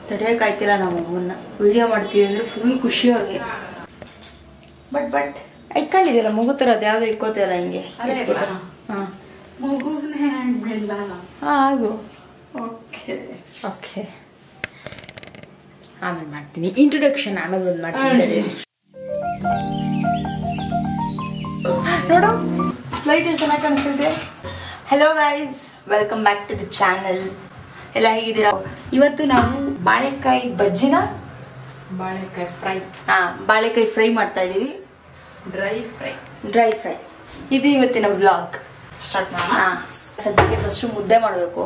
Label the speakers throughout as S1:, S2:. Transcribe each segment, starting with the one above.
S1: ತಡೆಯೋಕ್ಕಾಯ್ತಿಲ್ಲ ನಾವು ಅಮ್ಮನ್ನ ವಿಡಿಯೋ ಮಾಡ್ತೀವಿ ಅಂದರೆ ಫುಲ್ ಖುಷಿಯಾಗಿ ಬಟ್ ಇಟ್ಕೊಂಡಿದ್ದೀರ ಮಗು ಥರ ಅದು ಯಾವುದೋ ಇಕ್ಕೋತಿಲ್ಲ ಹಿಂಗೆ ಹಾಂ
S2: ಮಗುನೇ
S1: ಹಾಂ ಆಗು
S2: ಓಕೆ
S1: ಓಕೆ ಆಮೇಲೆ ಮಾಡ್ತೀನಿ ಇಂಟ್ರೊಡಕ್ಷನ್ ಆಮೇಲೆ ಒಂದು ಮಾಡ್ತೀನಿ ನೋಡು ಲೈಟ್ ಎಷ್ಟು ಚೆನ್ನಾಗಿ ಕಾಣಿಸ್ತಿದೆ hello guys welcome back to the channel ಎಲ್ಲ ಹೇಗಿದ್ದೀರಾ ಇವತ್ತು ನಾವು ಬಾಳೆಕಾಯಿ ಬಜ್ಜಿನ
S2: ಬಾಳೆಕಾಯಿ ಫ್ರೈ
S1: ಬಾಳೆಕಾಯಿ ಫ್ರೈ ಮಾಡ್ತಾ ಇದ್ದೀವಿ ಡ್ರೈ ಫ್ರೈ ಇದು ಇವತ್ತಿನ ವ್ಲಾಗ್
S2: ಸ್ಟಾರ್ಟ್ ಮಾಡೋಣ
S1: ಸದ್ಯಕ್ಕೆ ಫಸ್ಟ್ ಮುದ್ದೆ ಮಾಡಬೇಕು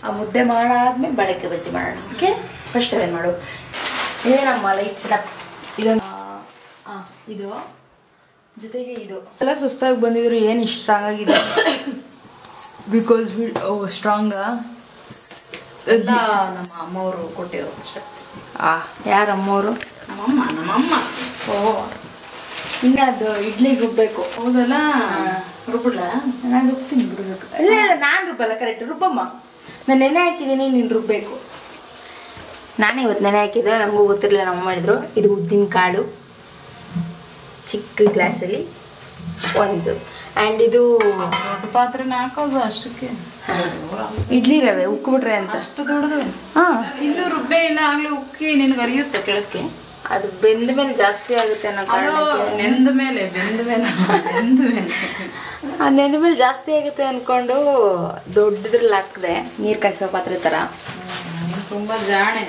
S1: ಆ ಮುದ್ದೆ ಮಾಡಾದ್ಮೇಲೆ ಬಾಳೆಕಾಯಿ ಬಜ್ಜಿ ಮಾಡೋಣ ಓಕೆ ಫಸ್ಟ್ ಅದೇ ಮಾಡು ಇದೇನಮ್ಮ ಲೈಟ್ ಚೆನ್ನಾಗಿ ಇದೊಂದು ಇದು ಜೊತೆಗೆ ಇದು ಎಲ್ಲ ಸುಸ್ತಾಗಿ ಬಂದಿದ್ರು ಏನು ಇಷ್ಟು ಸ್ಟ್ರಾಂಗ್ ಆಗಿದೆ ಬಿಕಾಸ್ ಸ್ಟ್ರಾಂಗ
S2: ಎಲ್ಲ ನಮ್ಮ ಅಮ್ಮವರು ಕೊಟ್ಟಿರೋ ಶಕ್ತಿ
S1: ಯಾರ ಅಮ್ಮವರು
S2: ನಮ್ಮಮ್ಮ
S1: ಓ ಇನ್ನು ಅದು ಇಡ್ಲಿಗೆ ರುಬ್ಬಬೇಕು
S2: ಹೌದಲ್ಲ ರುಬ್ಬಲ್ಲ
S1: ನಾನು ರುಬ್ತೀನಿ ಬಿಡ್ಬೇಕು ಇಲ್ಲ ನಾನು ರುಬ್ಬಲ್ಲ ಕರೆಕ್ಟ್ ರುಬ್ಬಮ್ಮ ನಾನು ನೆನೆ ಹಾಕಿದ್ದೀನಿ ನೀನು ರುಬ್ಬಬೇಕು ನಾನೇ ಇವತ್ತು ನೆನೆ ಹಾಕಿದ್ದೆ ನಮಗೂ ಗೊತ್ತಿರಲಿಲ್ಲ ನಮ್ಮ ಮಾಡಿದ್ರು ಇದು ಉದ್ದಿನ ಕಾಳು ಚಿಕ್ಕ ಗ್ಲಾಸಲ್ಲಿ ಒಂದು ಆ್ಯಂಡ್ ಇದು
S2: ದೊಡ್ಡ ಪಾತ್ರೆನ ಹಾಕೋದು ಅಷ್ಟಕ್ಕೆ
S1: ಇಡ್ಲಿ ರವೆ ಉಕ್ಕಿಬಿಟ್ರೆ ಅಂತ
S2: ಅಷ್ಟು ದೊಡ್ಡದು
S1: ಹಾಂ
S2: ಇಲ್ಲೂ ರುಬ್ಬೆ ಇಲ್ಲ ಆಗ್ಲೇ ಉಕ್ಕಿ ನಿನ್ಗೆ ಅರಿಯುತ್ತೆ ಕೆಳಕ್ಕೆ
S1: ಅದು ಬೆಂದ ಮೇಲೆ ಜಾಸ್ತಿ ಆಗುತ್ತೆ ಅನ್ನೋ
S2: ನೆಂದ ಮೇಲೆ ಬೆಂದ ಮೇಲೆ
S1: ನೆಂದ ಮೇಲೆ ಜಾಸ್ತಿ ಆಗುತ್ತೆ ಅಂದ್ಕೊಂಡು ದೊಡ್ಡದ್ರಲ್ಲಿ ಹಾಕಿದೆ ನೀರು ಕಾಯಿಸೋ ಪಾತ್ರೆ ಥರ
S2: ತುಂಬ ಜಾಣೆ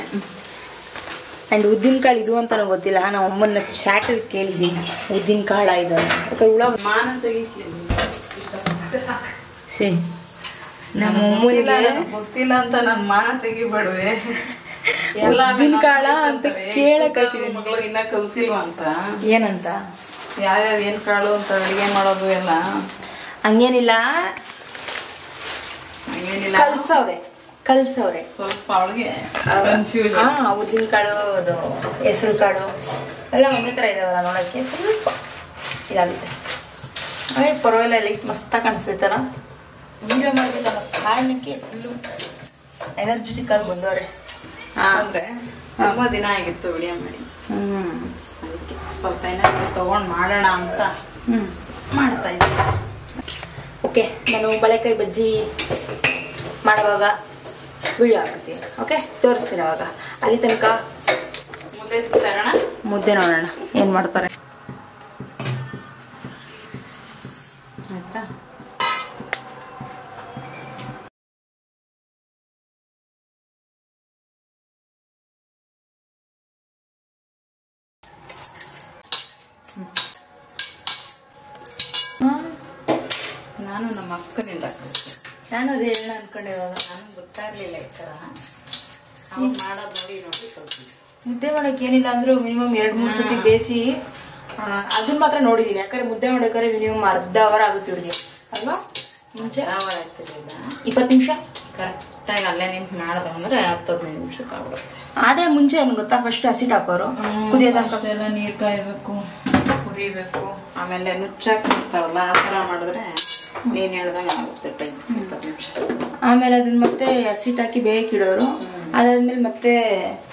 S1: ಆ್ಯಂಡ್ ಉದ್ದಿನ ಕಾಳು ಇದು ಅಂತ ನನಗೆ ಗೊತ್ತಿಲ್ಲ ನಾವು ಅಮ್ಮನ ಚಾಟಲ್ಲಿ ಕೇಳಿದ್ದೀನಿ ಉದ್ದಿನ ಕಾಳ ಇದು ಯಾಕಂದ್ರೆ ಹುಳ
S2: ಮಾನ ತೆಗಿತೀನಿ
S1: ಸರಿ ನಮ್ಮ ಅಮ್ಮನಿಗೆ
S2: ಗೊತ್ತಿಲ್ಲ ಅಂತ ನಾನು ಮಾನ ತೆಗಿಬೇಡ್ವೆ ಎಲ್ಲ
S1: ಉದ್ದಿನ ಕಾಳ ಅಂತ ಕೇಳಕ್ಕೆ
S2: ಮಗಳು ಇನ್ನ ಕಲ್ಸಿಲ್ವ ಅಂತ
S1: ಏನಂತ
S2: ಯಾವ್ಯಾವ ಏನ್ ಕಾಳು ಅಂತ ಅಡಿಗೆ ಮಾಡೋದು ಎಲ್ಲ
S1: ಹಂಗೇನಿಲ್ಲ
S2: ಹಂಗೇನಿಲ್ಲ
S1: ಕಲ್ಸವ್ರೆ
S2: ಸ್ವಲ್ಪ ಅವಳಿಗೆ
S1: ಉದ್ದಿನ ಕಾಳು ಅದು ಹೆಸರು ಕಾಳು ಎಲ್ಲ ಒಂದೇ ಥರ ಇದಾವಲ್ಲ ನೋಡೋಕ್ಕೆ ಸ್ವಲ್ಪ ಇದಾಗುತ್ತೆ ಪರವಾಗಿಲ್ಲ ಲೈಟ್ ಮಸ್ತಾಗಿ ಕಾಣಿಸ್ತೈತಲ್ಲ ವಿಡಿಯೋ ಮಾಡಬೇಕಲ್ಲ ಕಾರಣಕ್ಕೆ ಫುಲ್ಲು ಎನರ್ಜೆಟಿಕ್ ಆಗಿ ಬಂದವ್ರೆ
S2: ಅಂದ್ರೆ ತುಂಬಾ ದಿನ ಆಗಿತ್ತು ವಿಡಿಯೋ ಮಾಡಿ ಅದಕ್ಕೆ ಸ್ವಲ್ಪ ಏನಾದ್ರು ತಗೊಂಡು ಮಾಡೋಣ ಅಂತ ಮಾಡ್ತಾ ಇದ್ದೀನಿ
S1: ಓಕೆ ನಾನು ಬಾಳೆಕಾಯಿ ಬಜ್ಜಿ ಮಾಡುವಾಗ ವಿಡಿಯೋ ಮಾಡ್ತೀನಿ ಓಕೆ ತೋರಿಸ್ತೀನಿ ಅವಾಗ ಅಲ್ಲಿ ತನಕ ಮುದ್ದೆ ನೋಡೋಣ ಏನು ಮಾಡ್ತಾರೆ
S2: ಆಯ್ತಾ ನಾನು ನಮ್ಮ ಅಕ್ಕನಿಂದ ಕಲಿತೆ
S1: ನಾನು ಅದೇ ಹೇಳೋಣ ಅನ್ಕೊಂಡೆ ಇವಾಗ
S2: ನನಗೆ ಗೊತ್ತಾ ಇರಲಿಲ್ಲ ಈ ಥರ ಅವ್ರು ಮಾಡೋದು ನೋಡಿ ಕಲ್ತಿದ್ದೆ
S1: ಮುದ್ದೆ ಮಾಡೋಕೆ ಏನಿಲ್ಲ ಅಂದರೂ ಮಿನಿಮಮ್ 2-3 ಸತಿ ಬೇಯಿಸಿ ಅದನ್ನ ಮಾತ್ರ ನೋಡಿದ್ದೀನಿ ಯಾಕಂದ್ರೆ ಮುದ್ದೆ ಮಾಡೋಕ್ಕಾದ್ರೆ ಮಿನಿಮಮ್ ಅರ್ಧ ಅವರ್ ಆಗುತ್ತೆ ಇವ್ರಿಗೆ ಅಲ್ವಾ ಮುಂಚೆ
S2: ಅವರ್ ಆಗ್ತಿರ್ಲಿಲ್ಲ
S1: 20 ನಿಮಿಷ
S2: ಕರೆಕ್ಟಾಗಿ ಅಲ್ಲೇ ನಿಂತು ಮಾಡಿದ್ರು ಅಂದ್ರೆ 10-15 ನಿಮಿಷಕ್ಕೆ ಆಗ್ಬಿಡುತ್ತೆ
S1: ಆದರೆ ಮುಂಚೆ ಏನು ಗೊತ್ತಾ ಫಸ್ಟ್ ಹಸಿಟ್ಟು ಹಾಕೋರು
S2: ಕುದಿಯೋದೆಲ್ಲ ನೀರು ಕಾಯಬೇಕು ಕುದಿಬೇಕು ಆಮೇಲೆ ನುಚ್ಚಾಕಿ ಇರ್ತಾವಲ್ಲ ಆ ಥರ ಮಾಡಿದ್ರೆ ನೀನು ಹೇಳ್ದಂಗೆ ಆಗುತ್ತೆ ಟೈಮ್ 20 ನಿಮಿಷ
S1: ಆಮೇಲೆ ಅದನ್ನ ಮತ್ತೆ ಹಸಿಟ್ಟು ಹಾಕಿ ಬೇಯಕ್ಕೆ ಇಡೋರು ಅದಾದ್ಮೇಲೆ ಮತ್ತೆ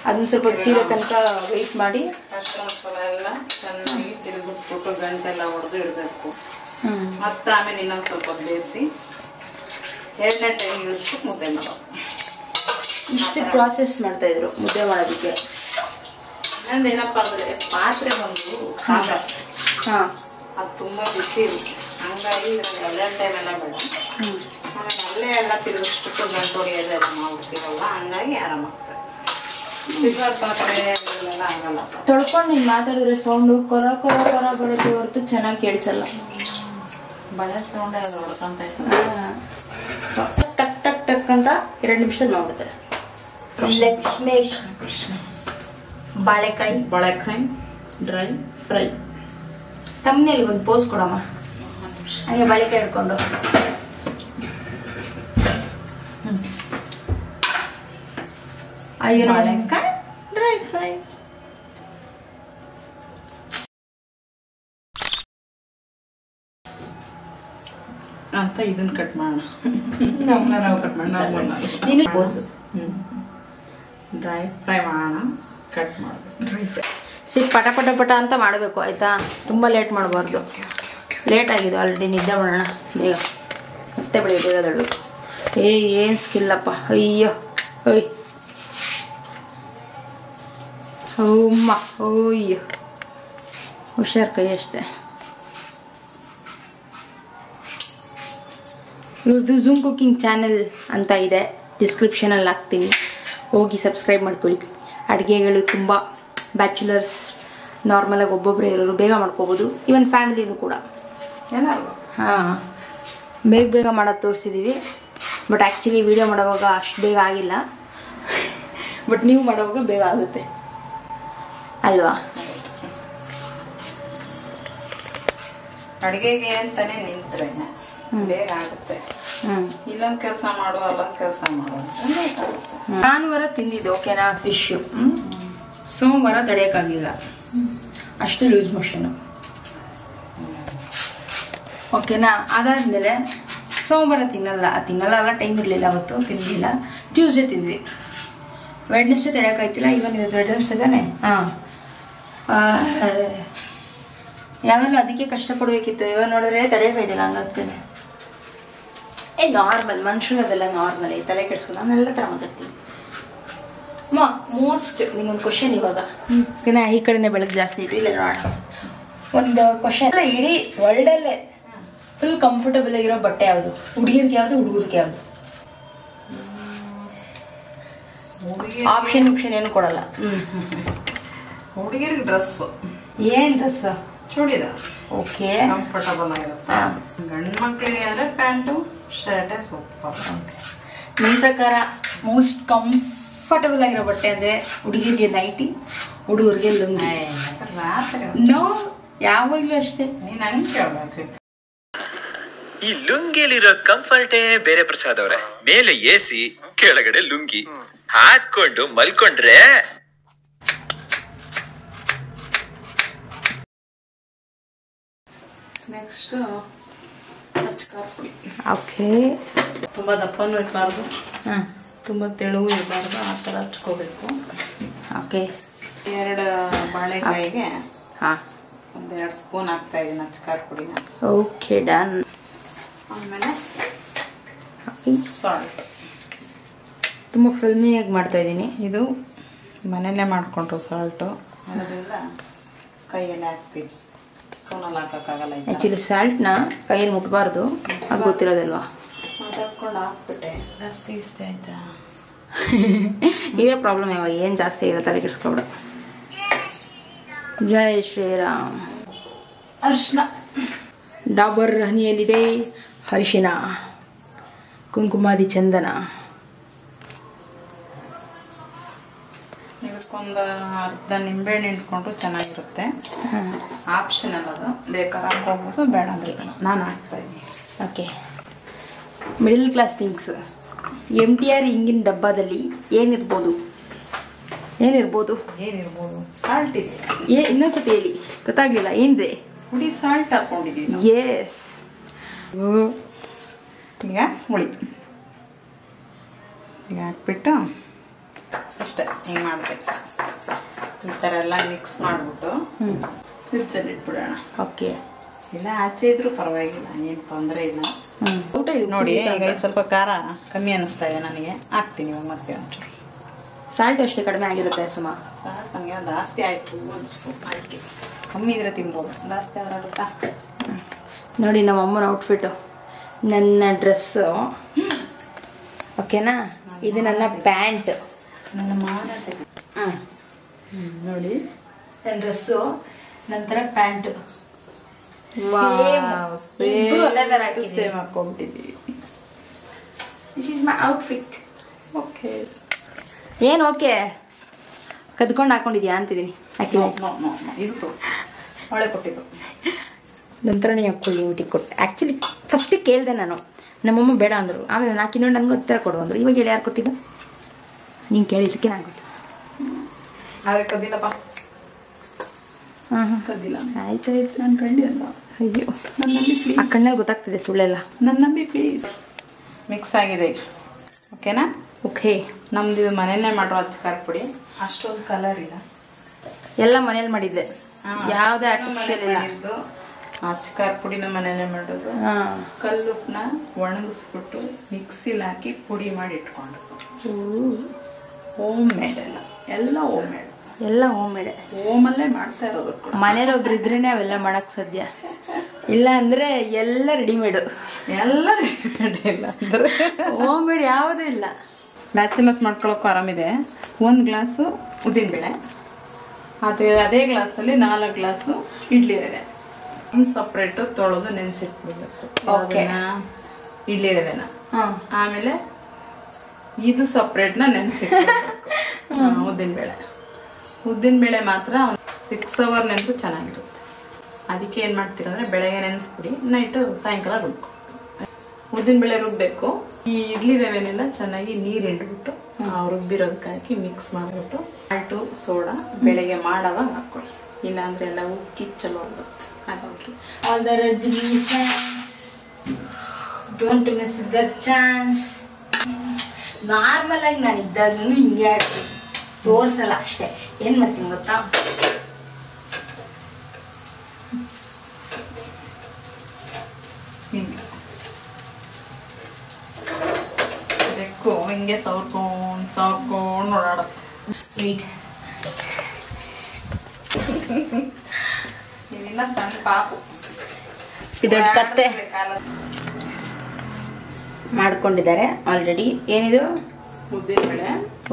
S1: ಅದನ್ನ ಸ್ವಲ್ಪ ಸೀರೆ ತನಕ ವೆಯ್ಟ್ ಮಾಡಿ
S2: ಅಷ್ಟೊಂದ್ಸಲ ಎಲ್ಲ ಚೆನ್ನಾಗಿ ತಿರುಗಿಸ್ಬಿಟ್ಟು ಗಂಟೆಲ್ಲ ಹೊಡೆದು ಇಡಬೇಕು ಮತ್ತೆ ಆಮೇಲೆ ಇನ್ನೊಂದು ಸ್ವಲ್ಪ ಬೇಯಿಸಿ 2ನೇ ಟೈಮ್ ಇಳಿಸ್ಬಿಟ್ಟು ಮುದ್ದೆ ಮಾಡೋದು
S1: ಇಷ್ಟು ಪ್ರಾಸೆಸ್ ಮಾಡ್ತಾ ಇದ್ರು ಮುದ್ದೆ ಮಾಡೋದಕ್ಕೆ
S2: ಇನ್ನೊಂದೇನಪ್ಪ ಅಂದರೆ ಪಾತ್ರೆ ಬಂದು ಅದು ತುಂಬ ಬಿಸಿ ಇರುತ್ತೆ ಹಂಗಾಗಿ ಇದ್ರಲ್ಲಿ 2 ಟೈಮ್ ಎಲ್ಲ ಬೇಡ ಆಮೇಲೆ ಅಲ್ಲೇ ಎಲ್ಲ ತಿರುಗಿಸ್ಬಿಟ್ಟು ಗಂಟು ಹೊಡಿಯೋದೆಲ್ಲ ಮಾಡ್ಬಿಡ್ತೀವಲ್ಲ ಹಂಗಾಗಿ ಆರಾಮಾಗ್ತದೆ ಸಿಲ್ವರ್ ಪಾತ್ರೆ ಎಲ್ಲ ಆಗಲ್ಲ
S1: ತೊಳ್ಕೊಂಡು ನೀನು ಮಾತಾಡಿದ್ರೆ ಸೌಂಡು ಕೊರ ಬರುತ್ತೆ ಹೊರತು ಚೆನ್ನಾಗಿ ಕೇಳಿಸಲ್ಲ
S2: ಬಳೆ ಸೌಂಡ್ ಅದು ಹೊಡ್ಕೊಂತ
S1: ಟಕ್ ಟಕ್ ಟಕ್ ಅಂತ 2 ನಿಮಿಷದಲ್ಲಿ ಮಾಡ್ಬಿಡ್ತಾರೆ ಲೆಟ್ಸ್ ಮೇಕ್ ಬಾಳೆಕಾಯಿ
S2: ಡ್ರೈ ಫ್ರೈ
S1: ತಮ್ಮನೇಲಿ ಒಂದು ಪೋಸ್ ಕೊಡಮ್ಮ ಹಾಗೆ ಬಾಳೆಕಾಯಿ ಹಿಡ್ಕೊಂಡು
S2: ಬಾಳೆಕಾಯಿ ಡ್ರೈ ಫ್ರೈ ಅಂತ ಇದನ್ನ ಕಟ್ ಮಾಡೋಣ ನಾವು ಕಟ್ ಮಾಡೋಣ
S1: ನೀನು ಪೋಸು
S2: ಡ್ರೈ ಫ್ರೈ ಮಾಡೋಣ, ಕಟ್ ಮಾಡಬೇಕು.
S1: ಡ್ರೈ ಫ್ರೈ ಪಟ ಪಟ ಪಟ ಅಂತ ಮಾಡಬೇಕು ಆಯಿತಾ, ತುಂಬ ಲೇಟ್ ಮಾಡಬಾರ್ದು. ಲೇಟ್ ಆಗಿದೆ ಆಲ್ರೆಡಿ, ನಿದ್ದೆ ಮಾಡೋಣ ಬೇಗ, ಮತ್ತೆ ಬೆಳಿಗ್ಗೆ ಬೇಗ ತಡಬೇಕು. ಏನು ಸ್ಕಿಲ್ಲಪ್ಪ, ಅಯ್ಯೋ ಓಯ್ ಅಮ್ಮ ಓಯ್ಯೋ, ಹುಷಾರು ಕೈ ಅಷ್ಟೇ. ಇವ್ರದ್ದು ಝೂಮ್ ಕುಕಿಂಗ್ ಚಾನೆಲ್ ಅಂತ ಇದೆ, ಡಿಸ್ಕ್ರಿಪ್ಷನಲ್ಲಿ ಹಾಕ್ತೀನಿ, ಹೋಗಿ ಸಬ್ಸ್ಕ್ರೈಬ್ ಮಾಡ್ಕೊಳ್ಳಿ. ಅಡುಗೆಗಳು ತುಂಬ ಬ್ಯಾಚುಲರ್ಸ್ ನಾರ್ಮಲಾಗಿ ಒಬ್ಬೊಬ್ಬರೇ ಇರೋರು ಬೇಗ ಮಾಡ್ಕೋಬೋದು, ಈವನ್ ಫ್ಯಾಮಿಲಿನೂ ಕೂಡ. ಹಾಂ, ಬೇಗ ಬೇಗ ಮಾಡೋದು ತೋರಿಸಿದ್ದೀವಿ. ಬಟ್ ಆ್ಯಕ್ಚುಲಿ ವಿಡಿಯೋ ಮಾಡೋವಾಗ ಅಷ್ಟು ಬೇಗ ಆಗಿಲ್ಲ, ಬಟ್ ನೀವು ಮಾಡೋವಾಗ ಬೇಗ ಆಗುತ್ತೆ ಅಲ್ವಾ?
S2: ಅಡುಗೆಗೆ ಅಂತಾನೆ ನಿಂತ್ರೆ ಬೇಗ ಆಗುತ್ತೆ. ಇಲ್ಲೊಂದು ಕೆಲಸ ಮಾಡು, ಅಲ್ಲೊಂದು ಕೆಲಸ ಮಾಡು ಅಂತ.
S1: ಭಾನುವಾರ ತಿಂದಿದ್ದು ಓಕೆನಾ, ಫಿಶ್ಶು. ಸೋಮವಾರ ತಡೆಯೋಕ್ಕಾಗಲಿಲ್ಲ, ಅಷ್ಟು ಲೂಸ್ ಮೋಷನು ಓಕೆನಾ. ಅದಾದಮೇಲೆ ಸೋಮವಾರ ತಿನ್ನಲ್ಲ ಟೈಮ್ ಇರಲಿಲ್ಲ, ಅವತ್ತು ತಿನ್ನಲಿಲ್ಲ. ಟ್ಯೂಸ್ಡೇ ತಿಂದ್ವಿ, ವೆಡ್ನೆಸ್ಡೇ ತಡೆಯೋಕ್ಕಾಯ್ತಿಲ್ಲ. ಇವನ್ ಇವತ್ತು ವೆಡ್ನೆಸ್ಡೇ ತಾನೆ. ಹಾಂ, ಯಾವೆಲ್ಲ ಅದಕ್ಕೆ ಕಷ್ಟಪಡಬೇಕಿತ್ತು, ಇವಾಗ ನೋಡಿದ್ರೆ ತಡೆಯೋಕ್ಕಾಯ್ತಿಲ್ಲ, ಹಂಗಾಗ್ತದೆ. ನಾರ್ಮಲ್ ಮನುಷ್ಯರು, ಅದೆಲ್ಲ ನಾರ್ಮಲ್, ಈ ತಲೆ ಕೆಡಿಸ್ಕೊಂಡು ನಾನೆಲ್ಲ ಥರ ಮಾತಾಡ್ತೀನಿ. ಮೋಸ್ಟ್ ನಿಂಗೊಂದು ಕ್ವಶನ್ ಇವಾಗ, ಈ ಕಡೆನೇ ಬೆಳಗ್ಗೆ ಜಾಸ್ತಿ ಇದೆ, ಇಲ್ಲ ನೋಡೋಣ. ಒಂದು ಕ್ವಶನ್, ಇಡೀ ವರ್ಲ್ಡಲ್ಲೇ ಫುಲ್ ಕಂಫರ್ಟಬಲ್ ಆಗಿರೋ ಬಟ್ಟೆ ಯಾವುದು? ಹುಡುಗಿರ್ಗೆ ಯಾವುದು, ಹುಡುಗರಿಗೆ ಯಾವುದು? ಆಪ್ಷನ್ ಏನು ಕೊಡಲ್ಲ.
S2: ಹುಡುಗಿರಿಗೆ ಡ್ರೆಸ್.
S1: ಏನು ಡ್ರೆಸ್?
S2: ಚೂಡಿದಾರ್.
S1: ಓಕೆ,
S2: ಕಂಫರ್ಟಬಲ್ ಆಗಿರುತ್ತೆ. ಗಂಡು ಮಕ್ಕಳಿಗೆ ಅಂದರೆ ಪ್ಯಾಂಟು ಶರ್ಟೇ ಸೂಪರ್.
S1: ನನ್ನ ಪ್ರಕಾರ ಮೋಸ್ಟ್ ಕಂಫರ್ಟಬಲ್ ಆಗಿರೋ ಬಟ್ಟೆ ಅಂದರೆ ಹುಡುಗಿರಿಗೆ ನೈಟಿ, ಹುಡುಗರಿಗೆ ಲುಂಗಿ. ನೋ, ಯಾವಾಗಲೂ ಅಷ್ಟೇ.
S2: ನೀನು ಹಂಗೆ ಕೇಳಬೇಕು.
S3: ಈ ಲುಂಗಿಲಿರೋ ಕಂಫರ್ಟೇ ಬೇರೆ ಪ್ರಸಾದ್ ಅವ್ರೆ. ಮೇಲೆ ಎಸಿ, ಕೆಳಗಡೆ ಲುಂಗಿ ಹಾಕೊಂಡು ಮಲ್ಕೊಂಡ್ರೆ
S2: ನೆಕ್ಸ್ಟ್ ಖಾರ ಪುಡಿ.
S1: ಓಕೆ,
S2: ತುಂಬ ದಪ್ಪನೂ ಇರಬಾರ್ದು, ತುಂಬ ತೆಳುವು ಇರಬಾರ್ದು, ಆ ಥರ ಹಚ್ಕೋಬೇಕು.
S1: ಓಕೆ,
S2: 2 ಬಾಳೆಕಾಯಿಗೆ
S1: ಹಾಂ
S2: 1-2 ಸ್ಪೂನ್ ಹಾಕ್ತಾ ಇದ್ದೀನಿ ಖಾರ ಪುಡಿನ.
S1: Okay, done.
S2: ಆಮೇಲೆ ಸಾಲ್ಟ್.
S1: ತುಂಬ ಫಿಲ್ಮಿಯಾಗಿ ಮಾಡ್ತಾಯಿದ್ದೀನಿ.
S2: ಇದು ಮನೆಯಲ್ಲೇ ಮಾಡಿಕೊಂಡ್ರು ಸಾಲ್ಟು, ಅದರಿಂದ ಕೈಯಲ್ಲಿ ಹಾಕ್ತೀವಿ, ಸ್ಪೂನಲ್ಲಿ ಹಾಕೋಕ್ಕಾಗಲ್ಲ.
S1: ಆ್ಯಕ್ಚುಲಿ ಸಾಲ್ಟ್ನ ಕೈಯಲ್ಲಿ ಮುಟ್ಬಾರ್ದು, ಅದು ಗೊತ್ತಿರೋದಲ್ವಾ?
S2: ಮಾತಾಡ್ಕೊಂಡು ಹಾಕ್ಬಿಟ್ಟೆ, ಜಾಸ್ತಿ ಇಷ್ಟ ಆಯ್ತಾ?
S1: ಇದೇ ಪ್ರಾಬ್ಲಮ್, ಇವಾಗ ಏನು ಜಾಸ್ತಿ ಇರೋ ತಲೆ ಕೆಡಿಸ್ಕೊಬಿಡು. ಜೈ ಶ್ರೀರಾಮ್.
S2: ಅರ್ಶಿನ,
S1: ಡಾಬರ್ ಹನಿಯಲ್ಲಿದೆ ಅರಿಶಿನ, ಕುಂಕುಮಾದಿ ಚಂದನ.
S2: ಇದಕ್ಕೊಂದು ಅರ್ಧ ನಿಂಬೆಹಣ್ಣು ಇಟ್ಕೊಂಡ್ರು ಚೆನ್ನಾಗಿರುತ್ತೆ. ಆಪ್ಷನಲ್, ಅದು ಬೇಕಾದ್ರೆ ಹಾಕೋಬೋದು, ಬೇಡ ಅಂದರೆ ನಾನು ಹಾಕ್ತಾಯಿದ್ದೀನಿ.
S1: Okay, middle class things. MTR ಹಿಂಗಿನ ಡಬ್ಬದಲ್ಲಿ ಏನಿರ್ಬೋದು?
S2: ಸಾಲ್ಟ್ ಇದೆ.
S1: ಇನ್ನೊಂದ್ಸತಿ ಹೇಳಿ, ಗೊತ್ತಾಗ್ಲಿಲ್ಲ. ಏನಿದೆ?
S2: ಹುಡಿ ಸಾಲ್ಟ್ ಹಾಕ್ಕೊಂಡಿದ್ದೀವಿ.
S1: ಎಸ್.
S2: ಈಗ ಹುಳಿ ಈಗ ಹಾಕ್ಬಿಟ್ಟು ಅಷ್ಟೇ ಹಿಂಗೆ ಮಾಡಬೇಕು. ಈ ಥರ ಎಲ್ಲ ಮಿಕ್ಸ್ ಮಾಡಿಬಿಟ್ಟು ಫ್ರಿಡ್ಜಲ್ಲಿ ಇಟ್ಬಿಡೋಣ.
S1: ಓಕೆ,
S2: ಇಲ್ಲ ಆಚೆ ಇದ್ರೂ ಪರವಾಗಿಲ್ಲ, ಏನು ತೊಂದರೆ ಇಲ್ಲ.
S1: ಊಟ ಇದು
S2: ನೋಡಿ, ಈಗ ಸ್ವಲ್ಪ ಖಾರ ಕಮ್ಮಿ ಅನ್ನಿಸ್ತಾ ಇದೆ ನನಗೆ, ಹಾಕ್ತೀನಿ ಇವಾಗ ಮತ್ತೆ ಒಂಚೂರು.
S1: ಸಾಲ್ಟ್ ಅಷ್ಟೇ ಕಡಿಮೆ ಆಗಿರುತ್ತೆ ಸುಮಾ.
S2: ಸಾಲ್ಟ್ ನನಗೆ ಜಾಸ್ತಿ ಆಯಿತು ಅನ್ನಿಸ್ತು. ಆಯ್ತು, ಕಮ್ಮಿ ಇದ್ರೆ ತಿನ್ಬೋದು, ಜಾಸ್ತಿ ಆದ್ರೆ ಆಗುತ್ತಾ?
S1: ನೋಡಿ ನಮ್ಮ ಅಮ್ಮನ ಔಟ್ಫಿಟ್ಟು, ನನ್ನ ಡ್ರೆಸ್ಸು ಓಕೆನಾ, ಇದು ನನ್ನ ಪ್ಯಾಂಟ್.
S2: ನನ್ನ ಮಾಡಿ ನೋಡಿ,
S1: ನನ್ನ ಡ್ರೆಸ್ಸು, ನಂತರ ಪ್ಯಾಂಟು
S2: ಸೇಮ್ ಹಾಕ್ಕೊಂಬಿಟ್ಟಿದ್ದೀವಿ.
S1: This is my outfit.
S2: Okay,
S1: ಏನು ಓಕೆ? ಕದ್ಕೊಂಡು ಹಾಕೊಂಡಿದ್ಯಾ ಅಂತಿದ್ದೀನಿ ಆ್ಯಕ್ಚುಲಿ.
S2: ಇದು ಸೊ ಒಳ್ಳೆ ಕೊಟ್ಟಿದ್ದು.
S1: ನಂತರ ನೀವು ಹಾಕ್ಕೊಳ್ಳಿ ಊಟಿಗೆ ಕೊಟ್ಟು. ಆ್ಯಕ್ಚುಲಿ ಫಸ್ಟಿಗೆ ಕೇಳಿದೆ ನಾನು, ನಮ್ಮಮ್ಮ ಬೇಡ ಅಂದರು. ಆಮೇಲೆ ನಾನು ಹಾಕಿನೋಡು ನನಗೂ ಹತ್ತಿರ ಕೊಡು ಅಂದರು. ಇವಾಗ ಹೇಳಿ ಯಾರು ಕೊಟ್ಟಿದ್ದು? ನೀನು ಕೇಳಿದ್ದಕ್ಕೆ ನಾನು ಕೊಟ್ಟು.
S2: ಆದರೆ ಕದ್ದಿಲ್ಲಪ್ಪ. ಕದ್ದಿಲ್ಲ.
S1: ಆಯ್ತು ಆಯ್ತು,
S2: ನಾನು ಕಂಡಿಲ್ಲ.
S1: ಅಯ್ಯೋ,
S2: ನನ್ನ ನಂಬಿ ಪ್ಲೀಸ್.
S1: ಆ ಕಣ್ಣಲ್ಲಿ ಗೊತ್ತಾಗ್ತಿದೆ ಸುಳ್ಳೆಲ್ಲ.
S2: ನನ್ನ ನಂಬಿ ಪ್ಲೀಸ್. ಮಿಕ್ಸ್ ಆಗಿದೆ, ಓಕೆನಾ?
S1: ಓಕೆ.
S2: ನಮ್ದು ಇದು ಮನೆಯಲ್ಲೇ ಮಾಡೋ ಅಚ್ಚ ಖಾರ ಪುಡಿ. ಅಷ್ಟೊಂದು ಕಲರ್ ಇಲ್ಲ.
S1: ಎಲ್ಲ ಮನೇಲಿ ಮಾಡಿದ್ದೆ, ಯಾವುದೇ ಆರ್ಟಿಫಿಷಿಯಲ್ ಇಲ್ಲ.
S2: ಅಚ್ಚ ಖಾರ ಪುಡಿನ ಮನೆಯಲ್ಲೇ ಮಾಡೋದು. ಕಲ್ಲುಪ್ಪನ್ನ ಒಣಗಿಸ್ಬಿಟ್ಟು ಮಿಕ್ಸಿಲಿ ಹಾಕಿ ಪುಡಿ ಮಾಡಿ ಇಟ್ಕೊಂಡು. ಹೋಮ್ ಮೇಡ್ ಎಲ್ಲ ಹೋಮ್ ಮೇಡ್.
S1: ಎಲ್ಲ ಹೋಮ್ ಮೇಡ್.
S2: ಹೋಮಲ್ಲೇ ಮಾಡ್ತಾ ಇರೋದು.
S1: ಮನೇಲಿ ಒಬ್ರು ಇದ್ರೇನೆ ಅವೆಲ್ಲ ಮಾಡಕ್ ಸಾಧ್ಯ. ಇಲ್ಲ ಅಂದ್ರೆ ಎಲ್ಲ ರೆಡಿಮೇಡು.
S2: ಎಲ್ಲ ರೆಡಿಮೇಡ್ ಇಲ್ಲ ಅಂದ್ರೆ
S1: ಹೋಮ್ ಮೇಡ್ ಯಾವುದೂ ಇಲ್ಲ.
S2: ಬ್ಯಾಚುಲರ್ಸ್ ಮಾಡ್ಕೊಳ್ಳೋಕ್ಕೂ ಆರಾಮಿದೆ. 1 ಗ್ಲಾಸು ಉದ್ದಿನಬೇಳೆ, ಅದೇ ಗ್ಲಾಸಲ್ಲಿ 4 ಗ್ಲಾಸು ಇಡ್ಲಿ ರವೆ. ಸಪ್ರೇಟು ತೊಳೆದು ನೆನೆಸಿಟ್ಬಿಡ್ಬೇಕು.
S1: ಓಕೆ.
S2: ಇಡ್ಲಿ ರವೆನ ಆಮೇಲೆ ಇದು ಸಪ್ರೇಟ್ನ ನೆನೆಸಿಟ್ಬಿಡ್ಬೇಕು. ಉದ್ದಿನಬೇಳೆ ಮಾತ್ರ 6 ಅವರ್ ನೆನೆದು ಚೆನ್ನಾಗಿರುತ್ತೆ. ಅದಕ್ಕೆ ಏನು ಮಾಡ್ತೀರಂದ್ರೆ ಬೆಳಗ್ಗೆ ನೆನೆಸ್ಬಿಡಿ, ನೈಟು ಸಾಯಂಕಾಲ ರುಬ್ಬೇಕು. ಉದ್ದಿನಬೇಳೆ ರುಬ್ಬಬೇಕು. ಈ ಇಡ್ಲಿ ರವೆನೆಲ್ಲ ಚೆನ್ನಾಗಿ ನೀರು ಹಿಂಡ್ಬಿಟ್ಟು ರುಬ್ಬಿರೋದಕ್ಕೆ ಹಾಕಿ ಮಿಕ್ಸ್ ಮಾಡಿಬಿಟ್ಟು ಸಾಲ್ಟು ಸೋಡಾ ಬೆಳಗ್ಗೆ ಮಾಡೋವಾಗ ಹಾಕ್ಕೊಳ್ಳಿ. ಇಲ್ಲಾಂದ್ರೆ ಎಲ್ಲ ಉಕ್ಕಿ ಚಲೋ ಆಗುತ್ತೆ. ಹಾಗಾಗಿ
S1: all the Rajini fans, don't miss the chance. Normal ಆಗಿ ನಾನು ಇದ್ದಾದ್ರೂ ಹಿಂಗೆ ಆಡ್ತೀನಿ, ತೋರ್ಸಲ್ಲ ಅಷ್ಟೇ. ಏನು ಮಾಡ್ತೀನಿ ಗೊತ್ತಾ,
S2: ಬೆಕ್ಕು ಹಿಂಗೆ ಸೌರ್ಕೊಂಡು ಓಡಾಡುತ್ತೆ. ಇದೆಲ್ಲ ಸಣ್ಣ ಪಾಪು,
S1: ಇದೊಂದು ಕತ್ತೆ ಮಾಡ್ಕೊಂಡಿದ್ದಾರೆ ಆಲ್ರೆಡಿ. ಏನಿದು?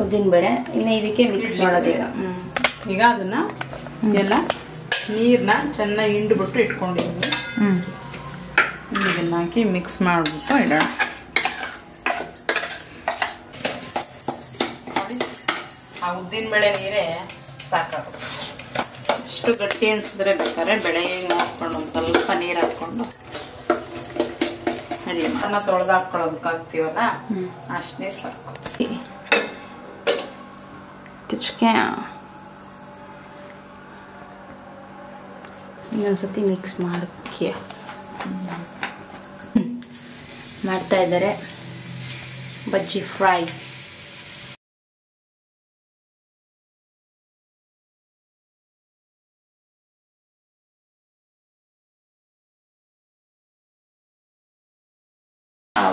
S1: ಉದ್ದಿನಬೇಳೆ. ಇನ್ನು ಇದಕ್ಕೆ ಮಿಕ್ಸ್ ಮಾಡೋದು ಈಗ.
S2: ಈಗ ಅದನ್ನ ಎಲ್ಲ ನೀರನ್ನ ಚೆನ್ನಾಗಿ ಹಿಂಡ್ಬಿಟ್ಟು ಇಟ್ಕೊಂಡಿದ್ದೀವಿ. ಇದನ್ನ ಹಾಕಿ ಮಿಕ್ಸ್ ಮಾಡಿಬಿಟ್ಟು ಇಡೋಣ. ನೋಡಿ, ಆ ಉದ್ದಿನಬೇಳೆ ನೀರೇ ಸಾಕಾಗುತ್ತೆ. ಅಷ್ಟು ಗಟ್ಟಿ ಅನ್ಸಿದ್ರೆ ಬೇಕಾದ್ರೆ ಬೆಳಗ್ಗೆ ಹಾಕ್ಕೊಂಡು ಒಂದು ಸ್ವಲ್ಪ ನೀರು ಹಾಕ್ಕೊಂಡು ಅನ್ನ ತೊಳೆದು ಹಾಕ್ಕೊಳ್ಳೋದಕ್ಕಾಗ್ತೀವಲ್ಲ ಅಷ್ಟು ನೀರು ಸಾಕು.
S1: ಇನ್ನೊಂದ್ಸತಿ ಮಿಕ್ಸ್ ಮಾಡೋಕ್ಕೆ ಮಾಡ್ತಾ ಇದ್ದಾರೆ ಬಜ್ಜಿ ಫ್ರೈ.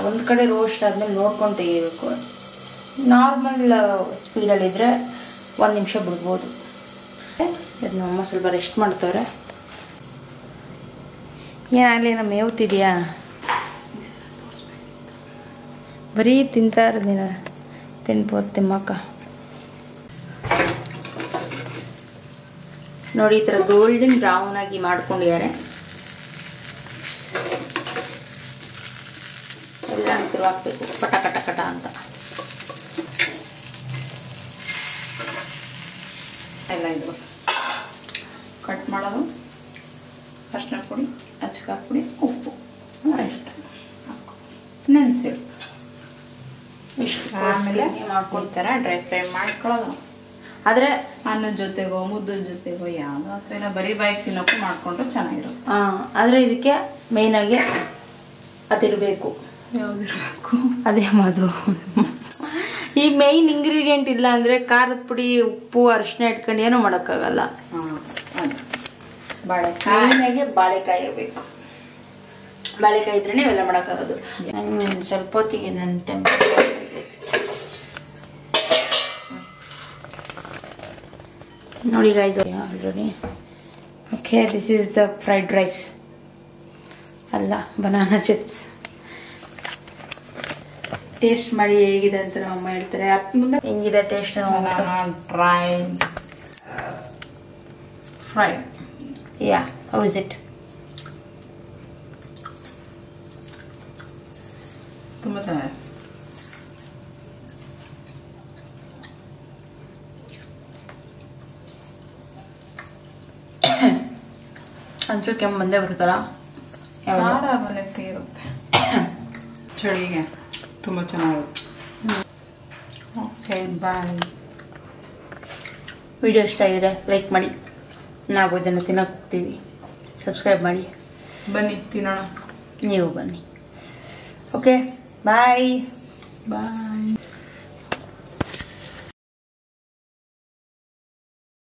S1: ಒಂದು ಕಡೆ ರೋಸ್ಟ್ ಆದ್ಮೇಲೆ ನೋಡ್ಕೊಂಡು ತೆಗಿಬೇಕು. ನಾರ್ಮಲ್ ಸ್ಪೀಡಲ್ಲಿದ್ದರೆ 1 ನಿಮಿಷ ಬಿಡ್ಬೋದು. ಇದು ನಮ್ಮ ಸ್ವಲ್ಪ ರೆಸ್ಟ್ ಮಾಡ್ತವ್ರೆ. ಏನಾಗಲಿ, ನಮ್ಮ ಮೇವ್ತಿದ್ಯಾ? ಬರೀ ತಿಂತಾ ಇರೋದಿನ ತಿನ್ಬೋದು ತಿಮ್ಮಕ್ಕ. ನೋಡಿ, ಈ ಥರ ಗೋಲ್ಡನ್ ಬ್ರೌನ್ ಆಗಿ ಮಾಡ್ಕೊಂಡಿದ್ದಾರೆ. ಎಲ್ಲ ತಿರುವಾಕ್ಬೇಕು ಪಟ ಕಟ ಕಟ ಅಂತ.
S2: ಎಲ್ಲ ಇದು ಕಟ್ ಮಾಡೋದು, ಅರಿಶಿನ ಪುಡಿ, ಅಚ್ಚಕಾರ ಪುಡಿ, ಉಪ್ಪು ಇಷ್ಟ ನೆನೆಸಿಡು. ಇಷ್ಟು ಆಮೇಲೆ ಮಾಡ್ಕೊಳ್ತಾರೆ. ಡ್ರೈ ಫ್ರೈ ಮಾಡ್ಕೊಳ್ಳೋದು.
S1: ಆದರೆ
S2: ಅನ್ನದ ಜೊತೆಗೋ ಮುದ್ದದ ಜೊತೆಗೋ ಯಾವುದೋ ಅಥವಾ ಇಲ್ಲ ಬರೀ ಬಾಯಿಗೆ ತಿನ್ನೋಕ್ಕೂ ಮಾಡಿಕೊಂಡ್ರೆ ಚೆನ್ನಾಗಿರುತ್ತೆ.
S1: ಆದರೆ ಇದಕ್ಕೆ ಮೇಯ್ನಾಗಿ ಅದಿರಬೇಕು.
S2: ಯಾವುದಿರಬೇಕು?
S1: ಅದೇ ಮದು. ಈ ಮೇಯ್ನ್ ಇಂಗ್ರೀಡಿಯೆಂಟ್ ಇಲ್ಲ ಅಂದರೆ ಖಾರದ ಪುಡಿ, ಉಪ್ಪು, ಅರಿಶಿನ ಇಟ್ಕೊಂಡು ಏನೂ ಮಾಡೋಕ್ಕಾಗಲ್ಲ.
S2: ಅದು
S1: ಮೇಯ್ನಾಗೆ ಬಾಳೆಕಾಯಿ ಇರಬೇಕು. ಬಾಳೆಕಾಯಿ ಇದ್ರೇ ಇವೆಲ್ಲ ಮಾಡೋಕ್ಕಾಗೋದು. ಸ್ವಲ್ಪ ಹೊತ್ತಿಗೆ ನನ್ನ ಟೆಂಪರೇಚರ್ ನೋಡಿ guys already. Okay, this is the fried rice ಅಲ್ಲ, ಬನಾನಾ ಚಿಪ್ಸ್. ಟೇಸ್ಟ್ ಮಾಡಿ ಹೇಗಿದೆ ಅಂತ ನಮ್ಮಮ್ಮ ಹೇಳ್ತಾರೆ. ಮುಂದೆ ಹೆಂಗಿದೆ taste?
S2: Dry fry.
S1: Yeah, how is it?
S2: ತುಂಬ ಚೆನ್ನಾಗಿದೆ.
S1: ಒಂಚೂರು ಕೆಮ್ಮು ಬಂದೇ ಬರುತ್ತಲ್ಲ,
S2: ಖಾರ ಬರುತ್ತೆ ಇರುತ್ತೆ. ಚಳಿಗೆ ತುಂಬ ಚೆನ್ನಾಗಿರುತ್ತೆ. ಓಕೆ, ಬಾಯ್.
S1: ವಿಡಿಯೋ ಇಷ್ಟ ಆಗಿದ್ರೆ ಲೈಕ್ ಮಾಡಿ. ನಾವು ಇದನ್ನು ತಿನ್ನೋಕೆ ಹೋಗ್ತೀವಿ. ಸಬ್ಸ್ಕ್ರೈಬ್ ಮಾಡಿ.
S2: ಬನ್ನಿ ತಿನ್ನೋಣ.
S1: ನೀವು ಬನ್ನಿ. ಓಕೆ, ಬಾಯ್.
S2: ಬಾಯ್.